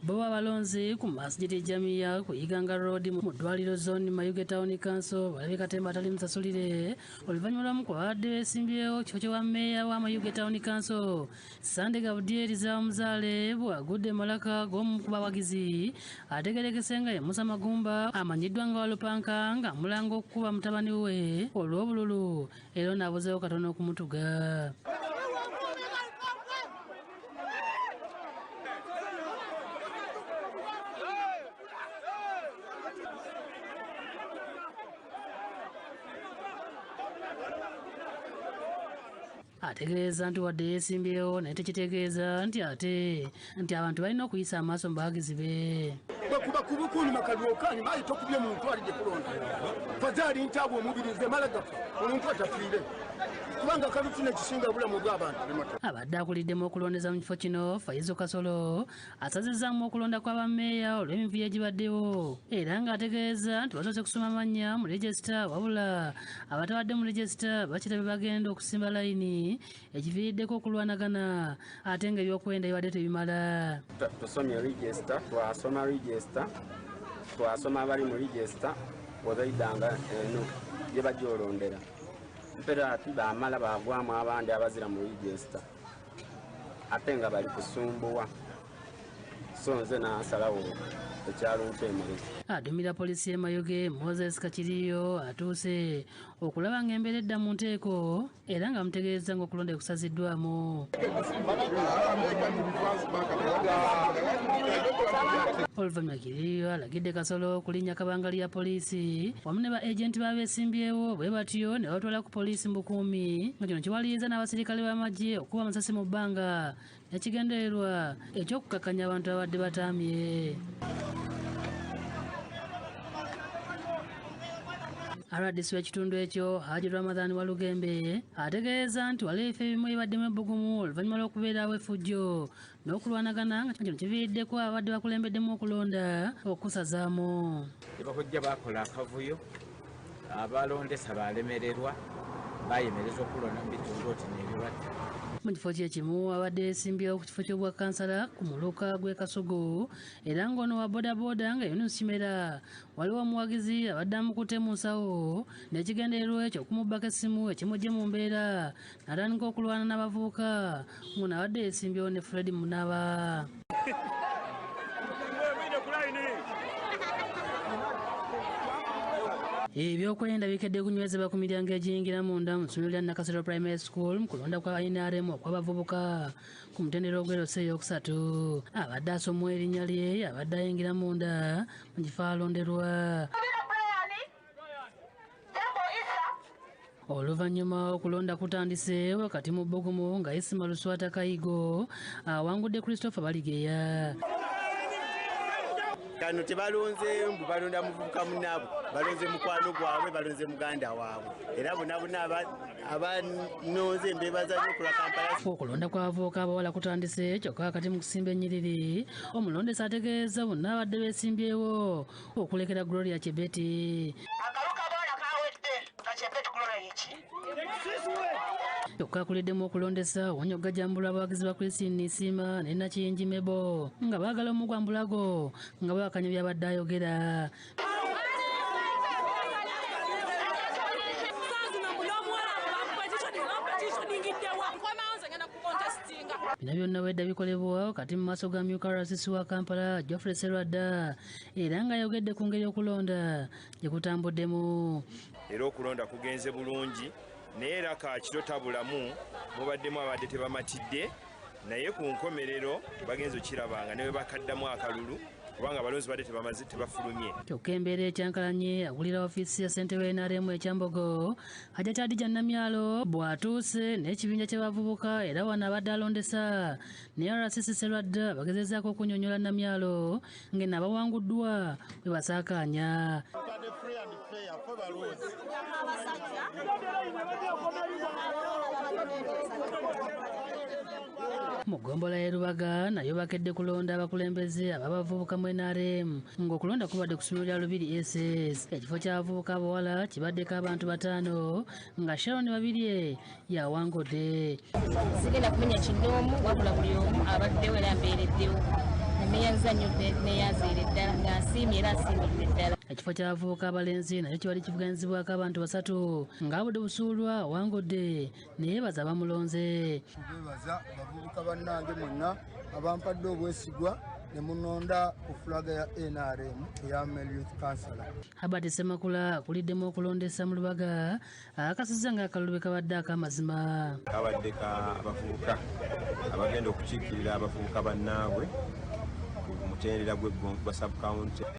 bo abalonzi ku Masjidi Jamia ku Iganga Road mu ddwaliro zone Mayuge Town Council balabika Katemba atali musasulire oluvannyuma lw'amukwadde beesimbyewo kifo kye wa mmeeya wa Mayuge Town Council Sande Gabriel Zamuzaale bw'agudde malaka g'omu ku bawagizi ategerekese nga ye Musa Magumba amanyiddwa nga Walupanka nga mulanga okukuba mutabani we olw'obululu era n'abuzeewo katono okumutuga. Ategeeza nti wadde yeesimbyewo naye tekitegeeza nti abantu balina okuyisa amaaso mu bawagizi be. Bakuba kubukuni makalwokani bayi tokubye mu ntwali gye kulonda fazali ntaabwe omubirize malagafa omuntu atafiire kubanga kalufuna ekisinga bulamu bw'abantu. Abadde akuliddemu okulondeza mu kifo kino Faizo Kasolo asazizzaamu okulonda kw'abammeeya olw'emivuyo egibaddewo era ng'ategeeza nti basoose kusoma amannya mu legisita wabula abatabadde mu legisita bakirabe bagenda okusimba layini ekiviiriddeko okulwanagana ate nga ebyokwenda bibadde tebimala. Tusomye regisita twasoma abali mu regisita webaidanga eno gye bajja olondera mpera ati bamala bagwamu abandi abazira mu regisita ate nga bali kusumbuwa so nze nasalawo ekyalo nkyemaliza. Adumira polisi y'e Mayuge Moses Kachiriyo atuuse okulaba ng'embeera edda mu nteeko era nga mutegeeza ng'okulonda kusaziddwamu. Oluvannyuma Kiriyo alagidde Kasolo okulinnya kabanga lya polisi wamu ne ba agenti b'abeesimbyewo bwe batyo ne batwala ku polisi mu bukuumi nga kino kiwaliriza n'abasirikale b'amagye okuba amasasi mu bbanga nekigendererwa eky'okukakanya abantu abadde bataamye. RDC w'ekitundu ekyo Haji Ramadhan Walugembe ategeeza nti waliwo ebifo ebimu ebibaddemu ebbugumu oluvannyuma lw'okubeerawo effujjo n'okulwanagana nga kino kiviiriddeko abadde bakulembeddemu okulonda okusazaamu. Bakojja bakola akavuyo abalondesa balemererwa bayemereza okulonda mu bitundu oti n'ebibadde. Mu kifo kyekimu abadde yeesimbyewo ku kifo ky'obwakansala ku muluka gw'e Kasugu era ng'ono wa bodaboda nga Yunus Kimera waliwo omuwagizi abadde amukutte mu nsawo n'ekigendererwa ekyo okumubbako essimu ekimugye mu mbeera n'atandika okulwana n'abavubuka ng'ono abadde yeesimbyewo ne Fred Munaba. Ebyokwenda bikedde kunywezebwa ku miryango egiyingira munda mu ssomero lya Nakasero Primary School mu kulonda kwa NRM okw'abavubuka ku mutendera ogw'erosa ey'okusatu. Abadde asomwa erinnya lye abadde ayingira munda mu kifo alonderwa. Oluvannyuma okulonda kutandise wakati mu bbugumu nga Isima Luswata Kayigo awangudde Christopher Baligeya. Kano tebalonze mbu balonda muvubuka munnaabwe balonze mukwano gwabwe balonze muganda waabwe era bonna abanonze embeebaza z'okola Kampala. Okulonda kw'abavubuka abawala kutandise kyokka akati mu kusimba ennyiriri omulondesa ategeeza bonna abadde beesimbyewo okulekera Gloria Chebeti. Akaluka abawala kawedde nga Chebeti Gloria yeki kyokka akuliddemu okulondesa Wanyogga Jambula abawagizi ba Christine Nisima ne Nakiyingi Mebo nga baagala omugwambulago nga bawakanya byabadde ayogera. Bino byonna wedda bikolebwa kati mu maaso ga Myuka RCC wa Kampala Geoffrey Serwadda era nga ayogedde ku ngeri okulonda gye kutambuddemu. Era okulonda kugenze bulungi naye era kaakiro tabulamu mubaddemu abadde tebamatidde naye ku nkomerero bagenze okirabanga ne bwe bakaddamu akalulu kubanga abalonzi badde tebafulumye. Kyokka embeera ekyankalanye agulira ofiisi ya ssentebe w'NRM ekyambogo Hajjati Adija Namyalo bw'atuuse n'ekibinja ky'abavubuka era wano abadde alondesa ne RCC Serwadda bagezezaako okunnyonnyola Namyalo ng'eno abawanguddwa bwe basaakaanya. Mu ggombolola y'e Lubaga nayo bakedde kulonda abakulembeze ababavubuka mu NRM ng'okulonda kubadde ku ssomero lya Lubiri SS. Ekifo ky'abavubuka abawala kibaddeko abantu 5 nga Sharon Babirye yawangudde. Sigenda kumenya kinoomu wabula buli omu abaddewo era mbeereddewo. Emeya emizannyo neyazeera eddala ng'asiimye era asiimidde eddala. Ekifo ky'abavubuka abalenzi nakyo kyali kivuganyizibwako abantu 3 ng'Abudde Busuulwa awangudde ne yeebaza abamulonze. Beebaza abavubuka bannange mwonna abampadde obwesigwa ne munonda ku fulaga ya NRM eya Male Youth Councillor. Herbert Ssemakula akuliddemu okulondesa mu Lubaga akasizza ng'akalulu bwe kabadde ak'amazima. Kabadde ka abavubuka abagenda okukiikirira abavubuka bannaabwe ku mutendera gw'eggwanga gwa sub-county.